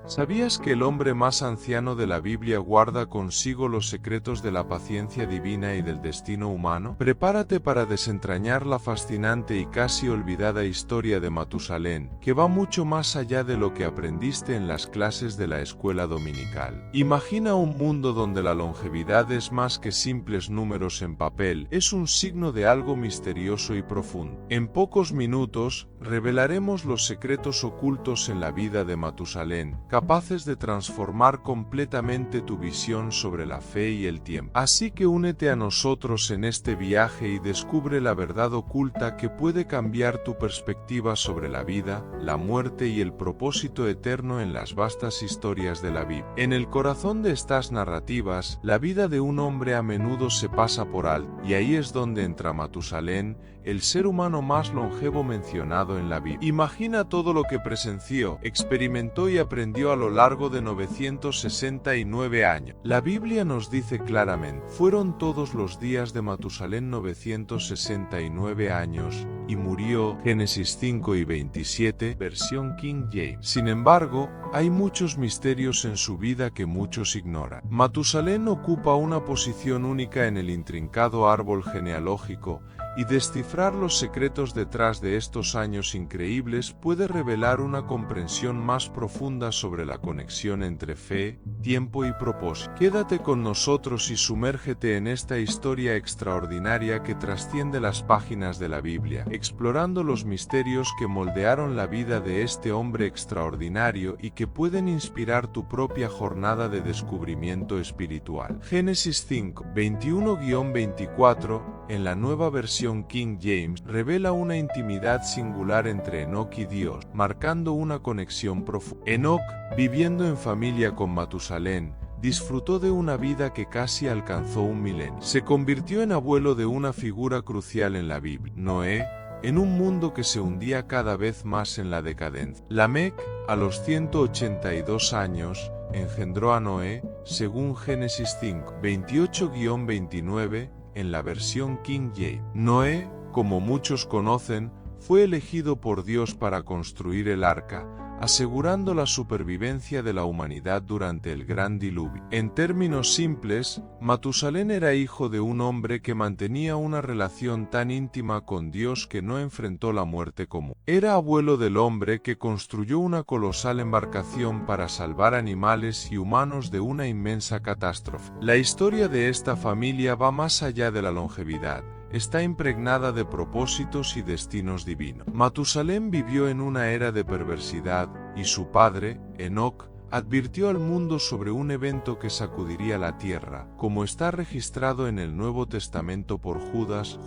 ¿Sabías que el hombre más anciano de la Biblia guarda consigo los secretos de la paciencia divina y del destino humano? Prepárate para desentrañar la fascinante y casi olvidada historia de Matusalén, que va mucho más allá de lo que aprendiste en las clases de la escuela dominical. Imagina un mundo donde la longevidad es más que simples números en papel, es un signo de algo misterioso y profundo. En pocos minutos, revelaremos los secretos ocultos en la vida de Matusalén, capaces de transformar completamente tu visión sobre la fe y el tiempo. Así que únete a nosotros en este viaje y descubre la verdad oculta que puede cambiar tu perspectiva sobre la vida, la muerte y el propósito eterno en las vastas historias de la Biblia. En el corazón de estas narrativas, la vida de un hombre a menudo se pasa por alto, y ahí es donde entra Matusalén, el ser humano más longevo mencionado en la Biblia. Imagina todo lo que presenció, experimentó y aprendió a lo largo de 969 años. La Biblia nos dice claramente, fueron todos los días de Matusalén 969 años, y murió. Génesis 5 y 27, versión King James. Sin embargo, hay muchos misterios en su vida que muchos ignoran. Matusalén ocupa una posición única en el intrincado árbol genealógico, y descifrar los secretos detrás de estos años increíbles puede revelar una comprensión más profunda sobre la conexión entre fe, tiempo y propósito. Quédate con nosotros y sumérgete en esta historia extraordinaria que trasciende las páginas de la Biblia, explorando los misterios que moldearon la vida de este hombre extraordinario y que pueden inspirar tu propia jornada de descubrimiento espiritual. Génesis 5, 21-24, en la nueva versión King James, revela una intimidad singular entre Enoc y Dios, marcando una conexión profunda. Enoc, viviendo en familia con Matusalén, disfrutó de una vida que casi alcanzó un milenio. Se convirtió en abuelo de una figura crucial en la Biblia, Noé, en un mundo que se hundía cada vez más en la decadencia. Lamec, a los 182 años, engendró a Noé, según Génesis 5, 28-29, en la versión King James. Noé, como muchos conocen, fue elegido por Dios para construir el arca, asegurando la supervivencia de la humanidad durante el gran diluvio. En términos simples, Matusalén era hijo de un hombre que mantenía una relación tan íntima con Dios que no enfrentó la muerte común. Era abuelo del hombre que construyó una colosal embarcación para salvar animales y humanos de una inmensa catástrofe. La historia de esta familia va más allá de la longevidad. Está impregnada de propósitos y destinos divinos. Matusalén vivió en una era de perversidad, y su padre, Enoc, advirtió al mundo sobre un evento que sacudiría la tierra, como está registrado en el Nuevo Testamento por Judas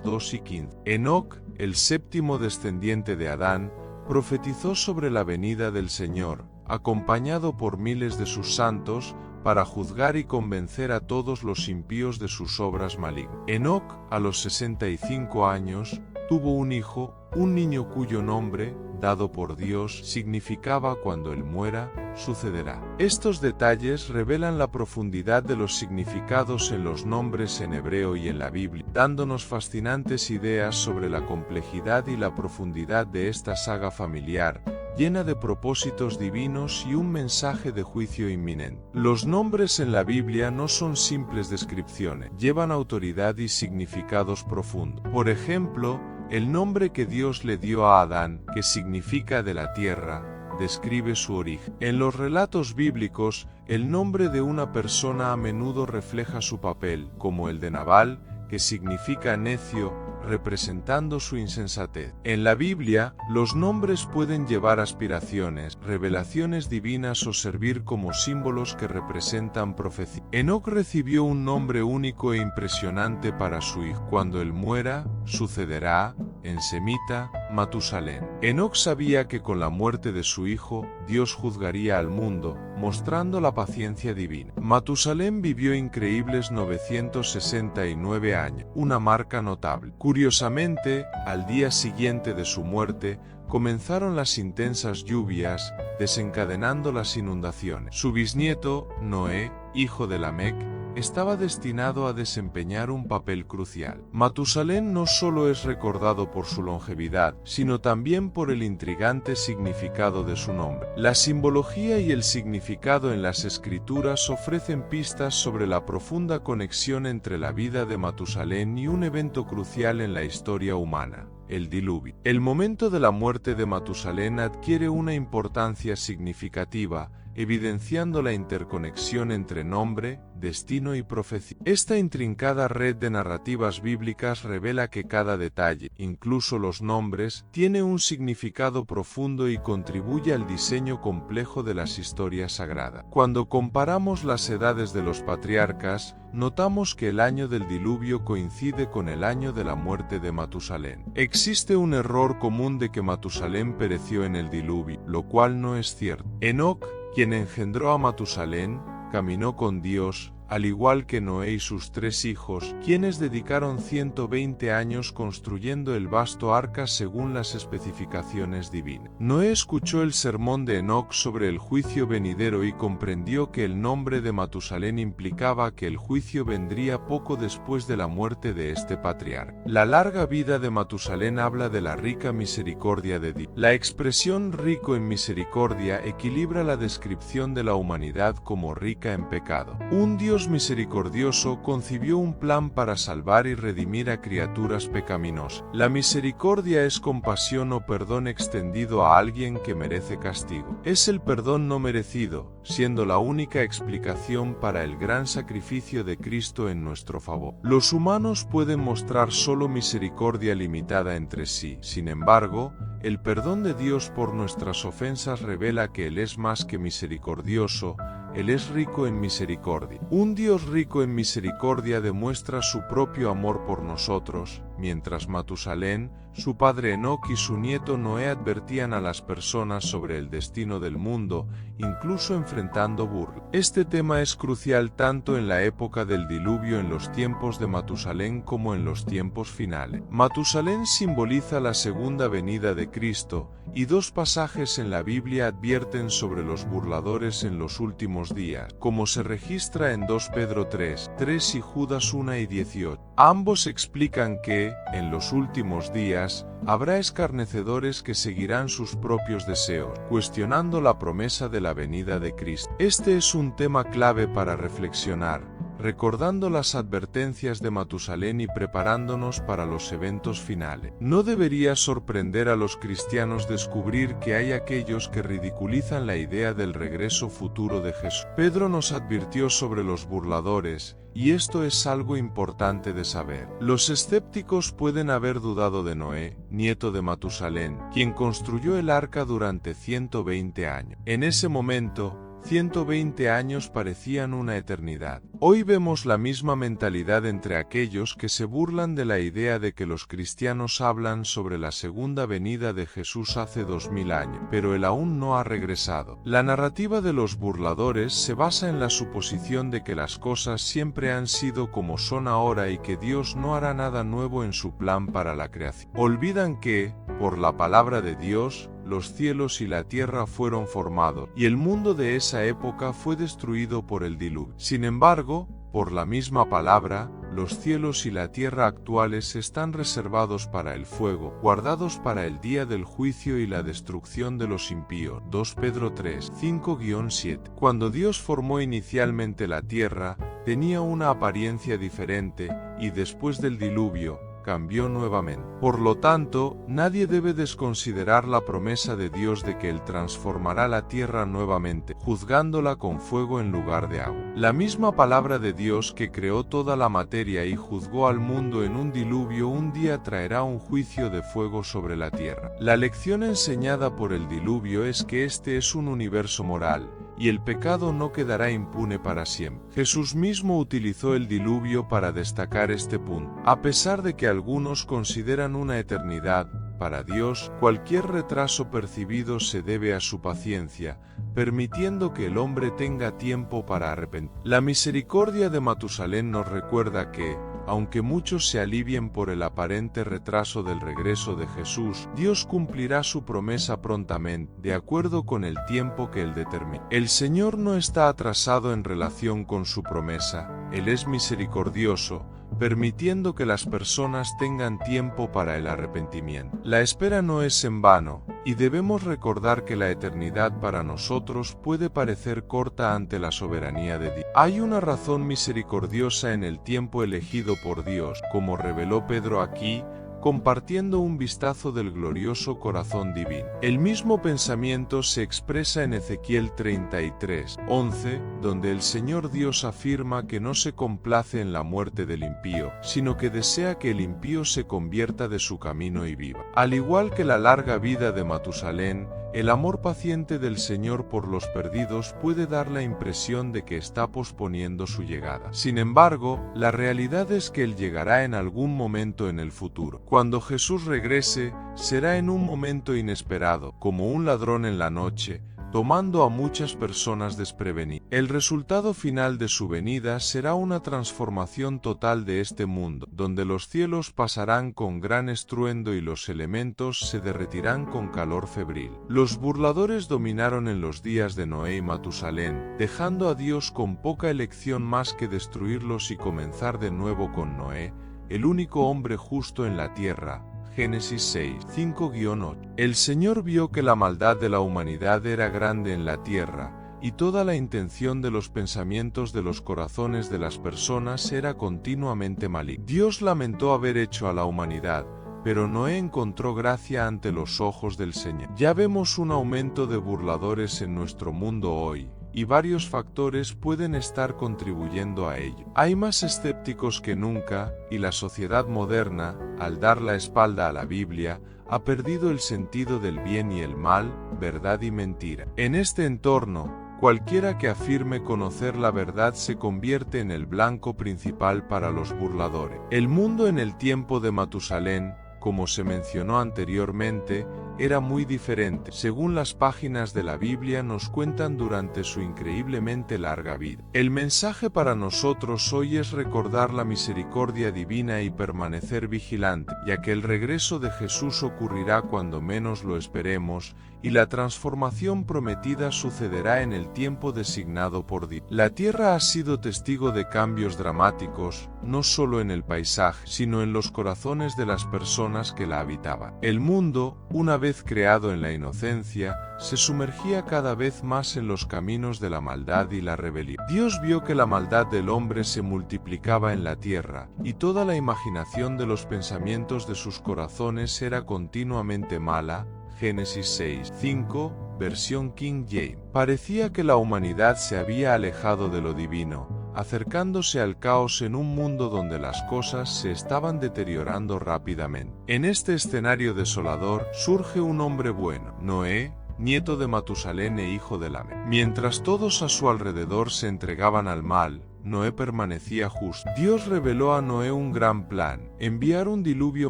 2 y 15. Enoc, el séptimo descendiente de Adán, profetizó sobre la venida del Señor, acompañado por miles de sus santos, para juzgar y convencer a todos los impíos de sus obras malignas. Enoc, a los 65 años, tuvo un hijo, un niño cuyo nombre, dado por Dios, significaba cuando él muera, sucederá. Estos detalles revelan la profundidad de los significados en los nombres en hebreo y en la Biblia, dándonos fascinantes ideas sobre la complejidad y la profundidad de esta saga familiar, llena de propósitos divinos y un mensaje de juicio inminente. Los nombres en la Biblia no son simples descripciones, llevan autoridad y significados profundos. Por ejemplo, el nombre que Dios le dio a Adán, que significa de la tierra, describe su origen. En los relatos bíblicos, el nombre de una persona a menudo refleja su papel, como el de Nabal, que significa necio, representando su insensatez. En la Biblia, los nombres pueden llevar aspiraciones, revelaciones divinas o servir como símbolos que representan profecía. Enoc recibió un nombre único e impresionante para su hijo. Cuando él muera, sucederá, en semita, Matusalén. Enoc sabía que con la muerte de su hijo, Dios juzgaría al mundo, mostrando la paciencia divina. Matusalén vivió increíbles 969 años, una marca notable. Curiosamente, al día siguiente de su muerte, comenzaron las intensas lluvias, desencadenando las inundaciones. Su bisnieto, Noé, hijo de Lamec, estaba destinado a desempeñar un papel crucial. Matusalén no solo es recordado por su longevidad, sino también por el intrigante significado de su nombre. La simbología y el significado en las escrituras ofrecen pistas sobre la profunda conexión entre la vida de Matusalén y un evento crucial en la historia humana: el diluvio. El momento de la muerte de Matusalén adquiere una importancia significativa, evidenciando la interconexión entre nombre, destino y profecía. Esta intrincada red de narrativas bíblicas revela que cada detalle, incluso los nombres, tiene un significado profundo y contribuye al diseño complejo de las historias sagradas. Cuando comparamos las edades de los patriarcas, notamos que el año del diluvio coincide con el año de la muerte de Matusalén. Existe un error común de que Matusalén pereció en el diluvio, lo cual no es cierto. Enoc, quien engendró a Matusalén, caminó con Dios, al igual que Noé y sus 3 hijos, quienes dedicaron 120 años construyendo el vasto arca según las especificaciones divinas. Noé escuchó el sermón de Enoc sobre el juicio venidero y comprendió que el nombre de Matusalén implicaba que el juicio vendría poco después de la muerte de este patriarca. La larga vida de Matusalén habla de la rica misericordia de Dios. La expresión rico en misericordia equilibra la descripción de la humanidad como rica en pecado. Un Dios misericordioso concibió un plan para salvar y redimir a criaturas pecaminosas. La misericordia es compasión o perdón extendido a alguien que merece castigo. Es el perdón no merecido, siendo la única explicación para el gran sacrificio de Cristo en nuestro favor. Los humanos pueden mostrar solo misericordia limitada entre sí. Sin embargo, el perdón de Dios por nuestras ofensas revela que Él es más que misericordioso. Él es rico en misericordia. Un Dios rico en misericordia demuestra su propio amor por nosotros, mientras Matusalén, su padre Enoc y su nieto Noé advertían a las personas sobre el destino del mundo, incluso enfrentando burla. Este tema es crucial tanto en la época del diluvio en los tiempos de Matusalén como en los tiempos finales. Matusalén simboliza la segunda venida de Cristo, y 2 pasajes en la Biblia advierten sobre los burladores en los últimos días, como se registra en 2 Pedro 3 y Judas 1:18. Ambos explican que, en los últimos días, habrá escarnecedores que seguirán sus propios deseos, cuestionando la promesa de la venida de Cristo. Este es un tema clave para reflexionar, recordando las advertencias de Matusalén y preparándonos para los eventos finales. No debería sorprender a los cristianos descubrir que hay aquellos que ridiculizan la idea del regreso futuro de Jesús. Pedro nos advirtió sobre los burladores, y esto es algo importante de saber. Los escépticos pueden haber dudado de Noé, nieto de Matusalén, quien construyó el arca durante 120 años. En ese momento, 120 años parecían una eternidad. Hoy vemos la misma mentalidad entre aquellos que se burlan de la idea de que los cristianos hablan sobre la segunda venida de Jesús hace 2000 años, pero Él aún no ha regresado. La narrativa de los burladores se basa en la suposición de que las cosas siempre han sido como son ahora y que Dios no hará nada nuevo en su plan para la creación. Olvidan que, por la palabra de Dios, los cielos y la tierra fueron formados, y el mundo de esa época fue destruido por el diluvio. Sin embargo, por la misma palabra, los cielos y la tierra actuales están reservados para el fuego, guardados para el día del juicio y la destrucción de los impíos. 2 Pedro 3:5-7. Cuando Dios formó inicialmente la tierra, tenía una apariencia diferente, y después del diluvio, cambió nuevamente. Por lo tanto, nadie debe desconsiderar la promesa de Dios de que Él transformará la tierra nuevamente, juzgándola con fuego en lugar de agua. La misma palabra de Dios que creó toda la materia y juzgó al mundo en un diluvio un día traerá un juicio de fuego sobre la tierra. La lección enseñada por el diluvio es que este es un universo moral, y el pecado no quedará impune para siempre. Jesús mismo utilizó el diluvio para destacar este punto. A pesar de que algunos consideran una eternidad, para Dios, cualquier retraso percibido se debe a su paciencia, permitiendo que el hombre tenga tiempo para arrepentirse. La misericordia de Matusalén nos recuerda que, aunque muchos se alivien por el aparente retraso del regreso de Jesús, Dios cumplirá su promesa prontamente, de acuerdo con el tiempo que Él determina. El Señor no está atrasado en relación con su promesa, Él es misericordioso, permitiendo que las personas tengan tiempo para el arrepentimiento. La espera no es en vano, y debemos recordar que la eternidad para nosotros puede parecer corta ante la soberanía de Dios. Hay una razón misericordiosa en el tiempo elegido por Dios, como reveló Pedro aquí, compartiendo un vistazo del glorioso corazón divino. El mismo pensamiento se expresa en Ezequiel 33:11, donde el Señor Dios afirma que no se complace en la muerte del impío, sino que desea que el impío se convierta de su camino y viva. Al igual que la larga vida de Matusalén, el amor paciente del Señor por los perdidos puede dar la impresión de que está posponiendo su llegada. Sin embargo, la realidad es que Él llegará en algún momento en el futuro. Cuando Jesús regrese, será en un momento inesperado, como un ladrón en la noche, tomando a muchas personas desprevenidas. El resultado final de su venida será una transformación total de este mundo, donde los cielos pasarán con gran estruendo y los elementos se derretirán con calor febril. Los burladores dominaron en los días de Noé y Matusalén, dejando a Dios con poca elección más que destruirlos y comenzar de nuevo con Noé, el único hombre justo en la tierra. Génesis 6, 5-8. El Señor vio que la maldad de la humanidad era grande en la tierra, y toda la intención de los pensamientos de los corazones de las personas era continuamente maligna. Dios lamentó haber hecho a la humanidad, pero Noé encontró gracia ante los ojos del Señor. Ya vemos un aumento de burladores en nuestro mundo hoy, y varios factores pueden estar contribuyendo a ello. Hay más escépticos que nunca, y la sociedad moderna, al dar la espalda a la Biblia, ha perdido el sentido del bien y el mal, verdad y mentira. En este entorno, cualquiera que afirme conocer la verdad se convierte en el blanco principal para los burladores. El mundo en el tiempo de Matusalén, como se mencionó anteriormente, era muy diferente, según las páginas de la Biblia nos cuentan durante su increíblemente larga vida. El mensaje para nosotros hoy es recordar la misericordia divina y permanecer vigilante, ya que el regreso de Jesús ocurrirá cuando menos lo esperemos, y la transformación prometida sucederá en el tiempo designado por Dios. La tierra ha sido testigo de cambios dramáticos, no solo en el paisaje, sino en los corazones de las personas que la habitaban. El mundo, una vez creado en la inocencia, se sumergía cada vez más en los caminos de la maldad y la rebelión. Dios vio que la maldad del hombre se multiplicaba en la tierra, y toda la imaginación de los pensamientos de sus corazones era continuamente mala. Génesis 6, 5, versión King James. Parecía que la humanidad se había alejado de lo divino, acercándose al caos en un mundo donde las cosas se estaban deteriorando rápidamente. En este escenario desolador surge un hombre bueno, Noé, nieto de Matusalén e hijo de Lamec. Mientras todos a su alrededor se entregaban al mal, Noé permanecía justo. Dios reveló a Noé un gran plan: enviar un diluvio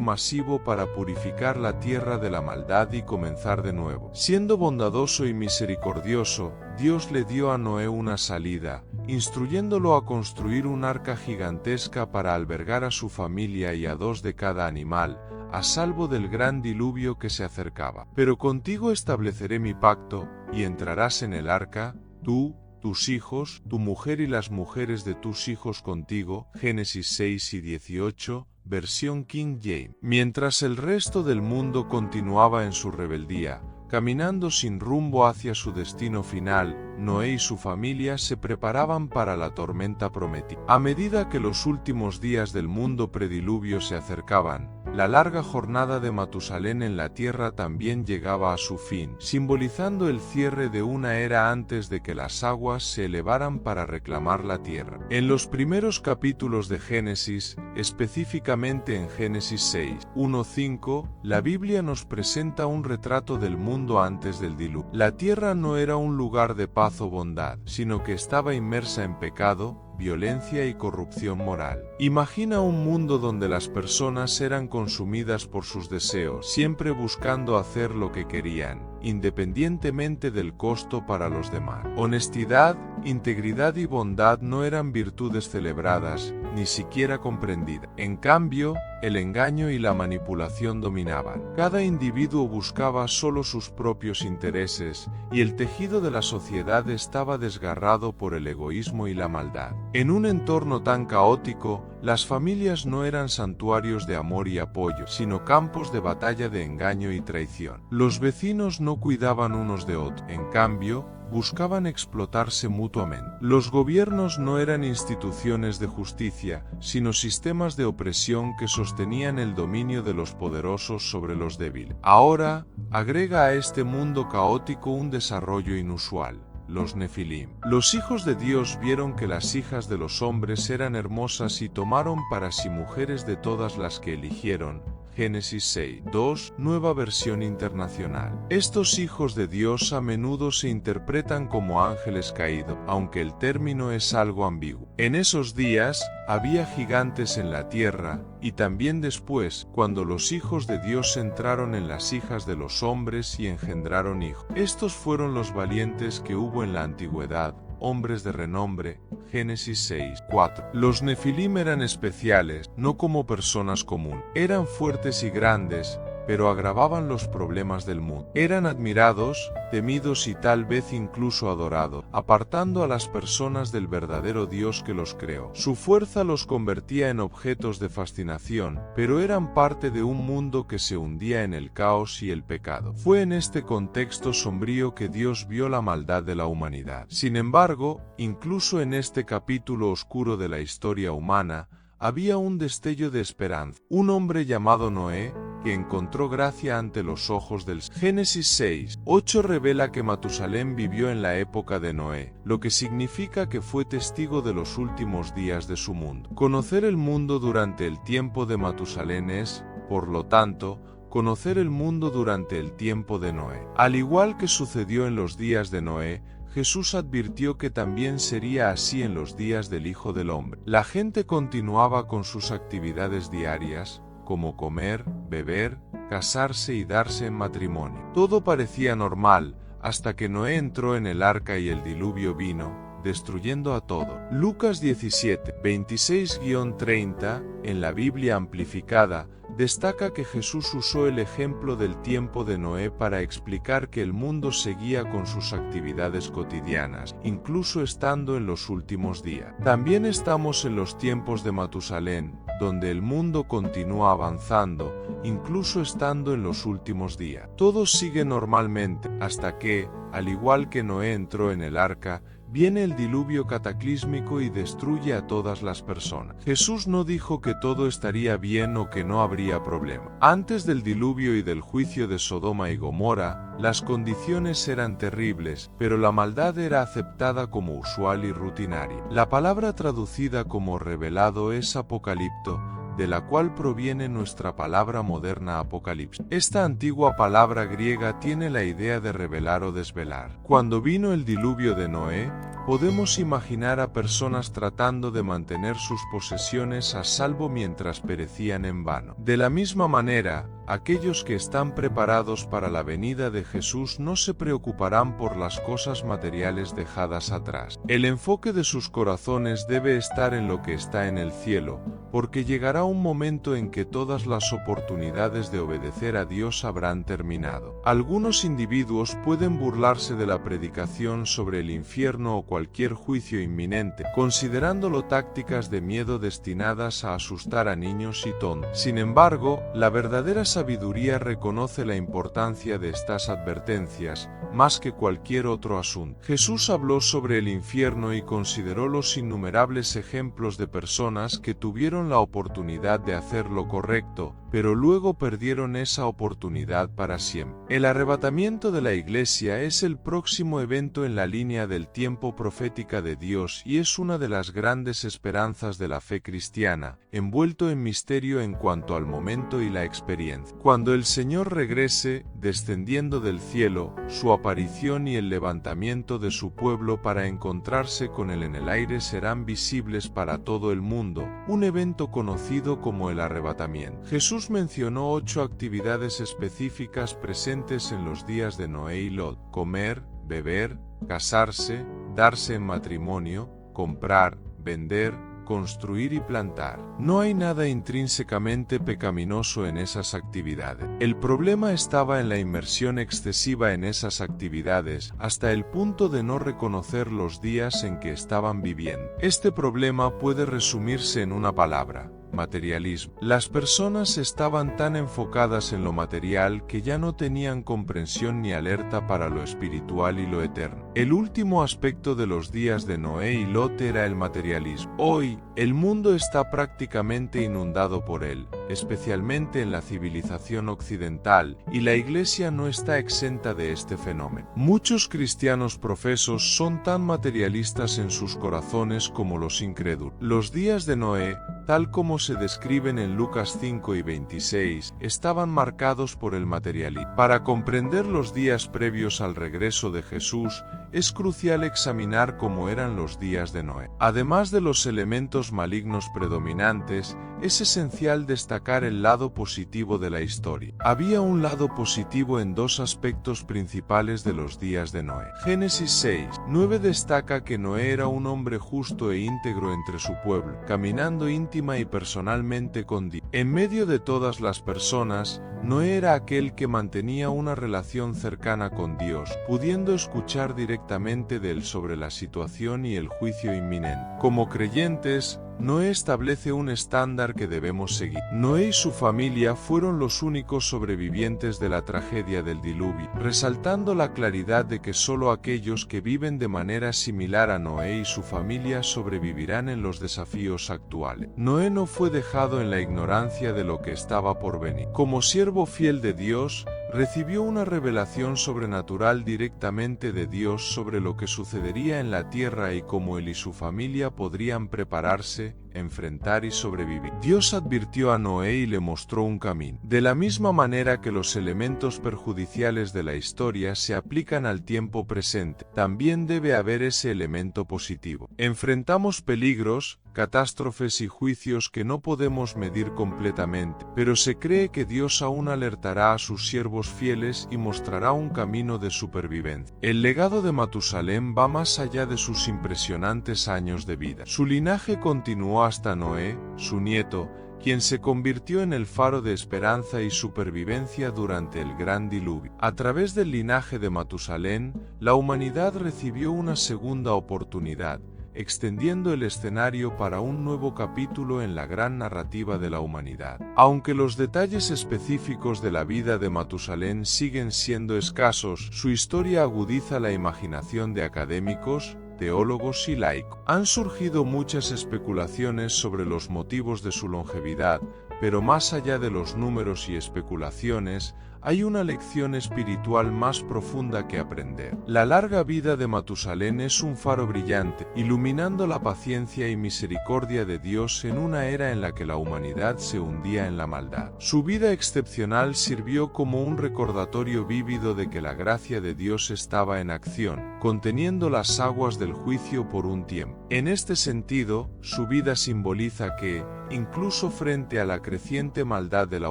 masivo para purificar la tierra de la maldad y comenzar de nuevo. Siendo bondadoso y misericordioso, Dios le dio a Noé una salida, instruyéndolo a construir un arca gigantesca para albergar a su familia y a 2 de cada animal, a salvo del gran diluvio que se acercaba. Pero contigo estableceré mi pacto, y entrarás en el arca, tú, tus hijos, tu mujer y las mujeres de tus hijos contigo. Génesis 6 y 18, versión King James. Mientras el resto del mundo continuaba en su rebeldía, caminando sin rumbo hacia su destino final, Noé y su familia se preparaban para la tormenta prometida. A medida que los últimos días del mundo prediluvio se acercaban, la larga jornada de Matusalén en la tierra también llegaba a su fin, simbolizando el cierre de una era antes de que las aguas se elevaran para reclamar la tierra. En los primeros capítulos de Génesis, específicamente en Génesis 6, 1-5, la Biblia nos presenta un retrato del mundo antes del diluvio. La tierra no era un lugar de paz o bondad, sino que estaba inmersa en pecado, violencia y corrupción moral. Imagina un mundo donde las personas eran consumidas por sus deseos, siempre buscando hacer lo que querían, independientemente del costo para los demás. Honestidad, integridad y bondad no eran virtudes celebradas, ni siquiera comprendidas. En cambio, el engaño y la manipulación dominaban. Cada individuo buscaba solo sus propios intereses, y el tejido de la sociedad estaba desgarrado por el egoísmo y la maldad. En un entorno tan caótico, las familias no eran santuarios de amor y apoyo, sino campos de batalla de engaño y traición. Los vecinos no cuidaban unos de otros. En cambio, buscaban explotarse mutuamente. Los gobiernos no eran instituciones de justicia, sino sistemas de opresión que sostenían el dominio de los poderosos sobre los débiles. Ahora, agrega a este mundo caótico un desarrollo inusual: los Nefilim. Los hijos de Dios vieron que las hijas de los hombres eran hermosas y tomaron para sí mujeres de todas las que eligieron. Génesis 6:2, Nueva Versión Internacional. Estos hijos de Dios a menudo se interpretan como ángeles caídos, aunque el término es algo ambiguo. En esos días, había gigantes en la tierra, y también después, cuando los hijos de Dios entraron en las hijas de los hombres y engendraron hijos. Estos fueron los valientes que hubo en la antigüedad, hombres de renombre. Génesis 6:4. Los Nefilim eran especiales, no como personas comunes. Eran fuertes y grandes, pero agravaban los problemas del mundo. Eran admirados, temidos y tal vez incluso adorados, apartando a las personas del verdadero Dios que los creó. Su fuerza los convertía en objetos de fascinación, pero eran parte de un mundo que se hundía en el caos y el pecado. Fue en este contexto sombrío que Dios vio la maldad de la humanidad. Sin embargo, incluso en este capítulo oscuro de la historia humana, había un destello de esperanza. Un hombre llamado Noé, que encontró gracia ante los ojos del Señor. Génesis 6:8 revela que Matusalén vivió en la época de Noé, lo que significa que fue testigo de los últimos días de su mundo. Conocer el mundo durante el tiempo de Matusalén es, por lo tanto, conocer el mundo durante el tiempo de Noé. Al igual que sucedió en los días de Noé, Jesús advirtió que también sería así en los días del Hijo del Hombre. La gente continuaba con sus actividades diarias, como comer, beber, casarse y darse en matrimonio. Todo parecía normal, hasta que Noé entró en el arca y el diluvio vino, destruyendo a todo. Lucas 17:26-30, en la Biblia amplificada, destaca que Jesús usó el ejemplo del tiempo de Noé para explicar que el mundo seguía con sus actividades cotidianas, incluso estando en los últimos días. También estamos en los tiempos de Matusalén, donde el mundo continúa avanzando, incluso estando en los últimos días. Todo sigue normalmente, hasta que, al igual que Noé entró en el arca, viene el diluvio cataclísmico y destruye a todas las personas. Jesús no dijo que todo estaría bien o que no habría problema. Antes del diluvio y del juicio de Sodoma y Gomorra, las condiciones eran terribles, pero la maldad era aceptada como usual y rutinaria. La palabra traducida como revelado es apocalipto, de la cual proviene nuestra palabra moderna apocalipsis. Esta antigua palabra griega tiene la idea de revelar o desvelar. Cuando vino el diluvio de Noé, podemos imaginar a personas tratando de mantener sus posesiones a salvo mientras perecían en vano. De la misma manera, aquellos que están preparados para la venida de Jesús no se preocuparán por las cosas materiales dejadas atrás. El enfoque de sus corazones debe estar en lo que está en el cielo, porque llegará un momento en que todas las oportunidades de obedecer a Dios habrán terminado. Algunos individuos pueden burlarse de la predicación sobre el infierno o cualquier juicio inminente, considerándolo tácticas de miedo destinadas a asustar a niños y tontos. Sin embargo, la verdadera sabiduría reconoce la importancia de estas advertencias, más que cualquier otro asunto. Jesús habló sobre el infierno y consideró los innumerables ejemplos de personas que tuvieron la oportunidad de hacer lo correcto, pero luego perdieron esa oportunidad para siempre. El arrebatamiento de la Iglesia es el próximo evento en la línea del tiempo profética de Dios y es una de las grandes esperanzas de la fe cristiana, envuelto en misterio en cuanto al momento y la experiencia. Cuando el Señor regrese, descendiendo del cielo, su aparición y el levantamiento de su pueblo para encontrarse con él en el aire serán visibles para todo el mundo, un evento conocido como el arrebatamiento. Jesús mencionó 8 actividades específicas presentes en los días de Noé y Lot: comer, beber, casarse, darse en matrimonio, comprar, vender, construir y plantar. No hay nada intrínsecamente pecaminoso en esas actividades. El problema estaba en la inmersión excesiva en esas actividades, hasta el punto de no reconocer los días en que estaban viviendo. Este problema puede resumirse en una palabra: materialismo. Las personas estaban tan enfocadas en lo material que ya no tenían comprensión ni alerta para lo espiritual y lo eterno. El último aspecto de los días de Noé y Lot era el materialismo. Hoy, el mundo está prácticamente inundado por él, especialmente en la civilización occidental, y la Iglesia no está exenta de este fenómeno. Muchos cristianos profesos son tan materialistas en sus corazones como los incrédulos. Los días de Noé, tal como se describen en Lucas 5 y 26, estaban marcados por el materialismo. Para comprender los días previos al regreso de Jesús, es crucial examinar cómo eran los días de Noé. Además de los elementos malignos predominantes, es esencial destacar el lado positivo de la historia. Había un lado positivo en dos aspectos principales de los días de Noé. Génesis 6:9 destaca que Noé era un hombre justo e íntegro entre su pueblo, caminando íntima y personalmente con Dios. En medio de todas las personas, Noé era aquel que mantenía una relación cercana con Dios, pudiendo escuchar directamente de él sobre la situación y el juicio inminente. Como creyentes, Noé establece un estándar que debemos seguir. Noé y su familia fueron los únicos sobrevivientes de la tragedia del diluvio, resaltando la claridad de que solo aquellos que viven de manera similar a Noé y su familia sobrevivirán en los desafíos actuales. Noé no fue dejado en la ignorancia de lo que estaba por venir. Como siervo fiel de Dios, recibió una revelación sobrenatural directamente de Dios sobre lo que sucedería en la tierra y cómo él y su familia podrían prepararse, enfrentar y sobrevivir. Dios advirtió a Noé y le mostró un camino. De la misma manera que los elementos perjudiciales de la historia se aplican al tiempo presente, también debe haber ese elemento positivo. Enfrentamos peligros, catástrofes y juicios que no podemos medir completamente, pero se cree que Dios aún alertará a sus siervos fieles y mostrará un camino de supervivencia. El legado de Matusalén va más allá de sus impresionantes años de vida. Su linaje continuó hasta Noé, su nieto, quien se convirtió en el faro de esperanza y supervivencia durante el gran diluvio. A través del linaje de Matusalén, la humanidad recibió una segunda oportunidad, extendiendo el escenario para un nuevo capítulo en la gran narrativa de la humanidad. Aunque los detalles específicos de la vida de Matusalén siguen siendo escasos, su historia agudiza la imaginación de académicos, teólogos y laicos. Han surgido muchas especulaciones sobre los motivos de su longevidad, pero más allá de los números y especulaciones, hay una lección espiritual más profunda que aprender. La larga vida de Matusalén es un faro brillante, iluminando la paciencia y misericordia de Dios en una era en la que la humanidad se hundía en la maldad. Su vida excepcional sirvió como un recordatorio vívido de que la gracia de Dios estaba en acción, conteniendo las aguas del juicio por un tiempo. En este sentido, su vida simboliza que, incluso frente a la creciente maldad de la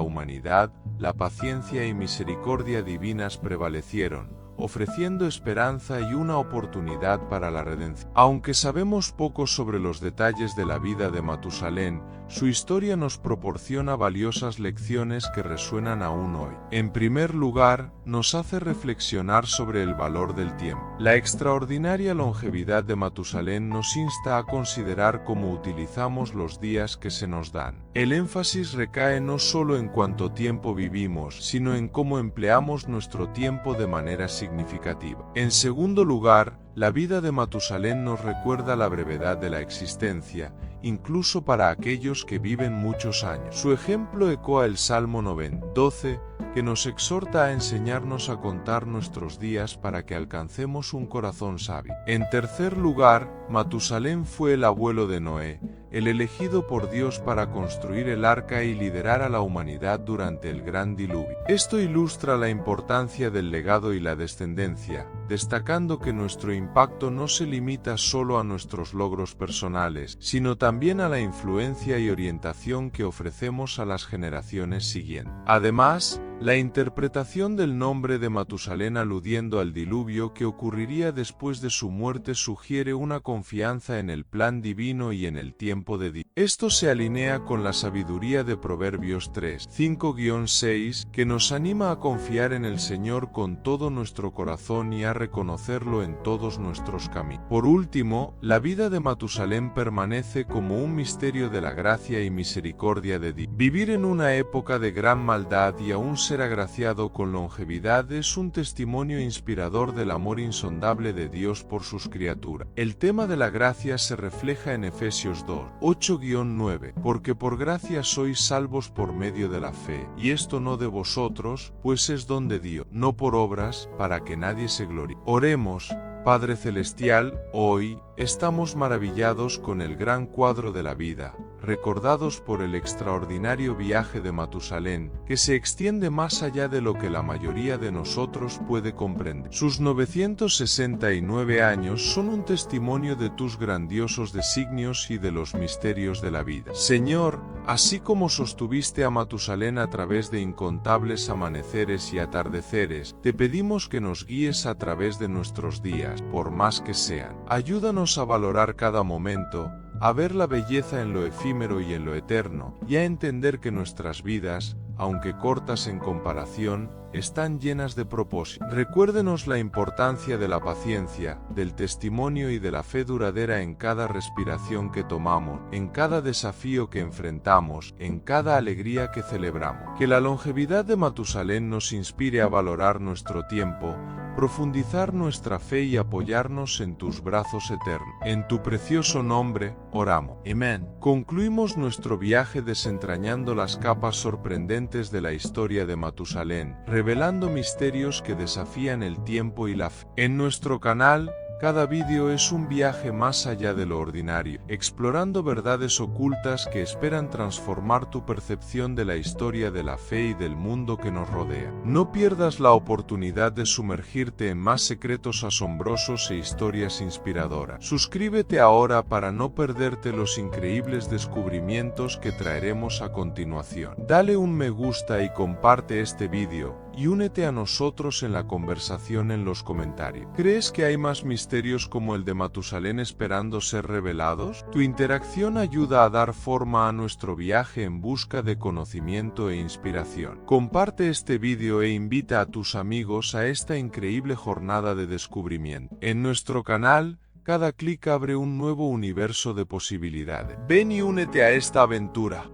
humanidad, la paciencia y misericordia divinas prevalecieron, ofreciendo esperanza y una oportunidad para la redención. Aunque sabemos poco sobre los detalles de la vida de Matusalén, su historia nos proporciona valiosas lecciones que resuenan aún hoy. En primer lugar, nos hace reflexionar sobre el valor del tiempo. La extraordinaria longevidad de Matusalén nos insta a considerar cómo utilizamos los días que se nos dan. El énfasis recae no solo en cuánto tiempo vivimos, sino en cómo empleamos nuestro tiempo de manera significativa. En segundo lugar, la vida de Matusalén nos recuerda la brevedad de la existencia, incluso para aquellos que viven muchos años. Su ejemplo ecoa el Salmo 90:12, que nos exhorta a enseñarnos a contar nuestros días para que alcancemos un corazón sabio. En tercer lugar, Matusalén fue el abuelo de Noé, el elegido por Dios para construir el arca y liderar a la humanidad durante el gran diluvio. Esto ilustra la importancia del legado y la descendencia, destacando que nuestro impacto no se limita solo a nuestros logros personales, sino también a la influencia y orientación que ofrecemos a las generaciones siguientes. Además, La interpretación del nombre de Matusalén aludiendo al diluvio que ocurriría después de su muerte sugiere una confianza en el plan divino y en el tiempo de Dios. Esto se alinea con la sabiduría de Proverbios 3, 5-6, que nos anima a confiar en el Señor con todo nuestro corazón y a reconocerlo en todos nuestros caminos. Por último, la vida de Matusalén permanece como un misterio de la gracia y misericordia de Dios. Vivir en una época de gran maldad y aún ser agraciado con longevidad es un testimonio inspirador del amor insondable de Dios por sus criaturas. El tema de la gracia se refleja en Efesios 2, 8-9, porque por gracia sois salvos por medio de la fe, y esto no de vosotros, pues es don de Dios, no por obras, para que nadie se gloríe. Oremos. Padre Celestial, hoy estamos maravillados con el gran cuadro de la vida, recordados por el extraordinario viaje de Matusalén, que se extiende más allá de lo que la mayoría de nosotros puede comprender. Sus 969 años son un testimonio de tus grandiosos designios y de los misterios de la vida. Señor, así como sostuviste a Matusalén a través de incontables amaneceres y atardeceres, te pedimos que nos guíes a través de nuestros días, por más que sean. Ayúdanos a valorar cada momento, a ver la belleza en lo efímero y en lo eterno, y a entender que nuestras vidas, aunque cortas en comparación, están llenas de propósito. Recuérdenos la importancia de la paciencia, del testimonio y de la fe duradera en cada respiración que tomamos, en cada desafío que enfrentamos, en cada alegría que celebramos. Que la longevidad de Matusalén nos inspire a valorar nuestro tiempo, profundizar nuestra fe y apoyarnos en tus brazos eternos. En tu precioso nombre, oramos. Amén. Concluimos nuestro viaje desentrañando las capas sorprendentes de la historia de Matusalén, revelando misterios que desafían el tiempo y la fe. En nuestro canal, cada vídeo es un viaje más allá de lo ordinario, explorando verdades ocultas que esperan transformar tu percepción de la historia de la fe y del mundo que nos rodea. No pierdas la oportunidad de sumergirte en más secretos asombrosos e historias inspiradoras. Suscríbete ahora para no perderte los increíbles descubrimientos que traeremos a continuación. Dale un me gusta y comparte este vídeo, y únete a nosotros en la conversación en los comentarios. ¿Crees que hay más misterios como el de Matusalén esperando ser revelados? Tu interacción ayuda a dar forma a nuestro viaje en busca de conocimiento e inspiración. Comparte este vídeo e invita a tus amigos a esta increíble jornada de descubrimiento. En nuestro canal, cada clic abre un nuevo universo de posibilidades. Ven y únete a esta aventura.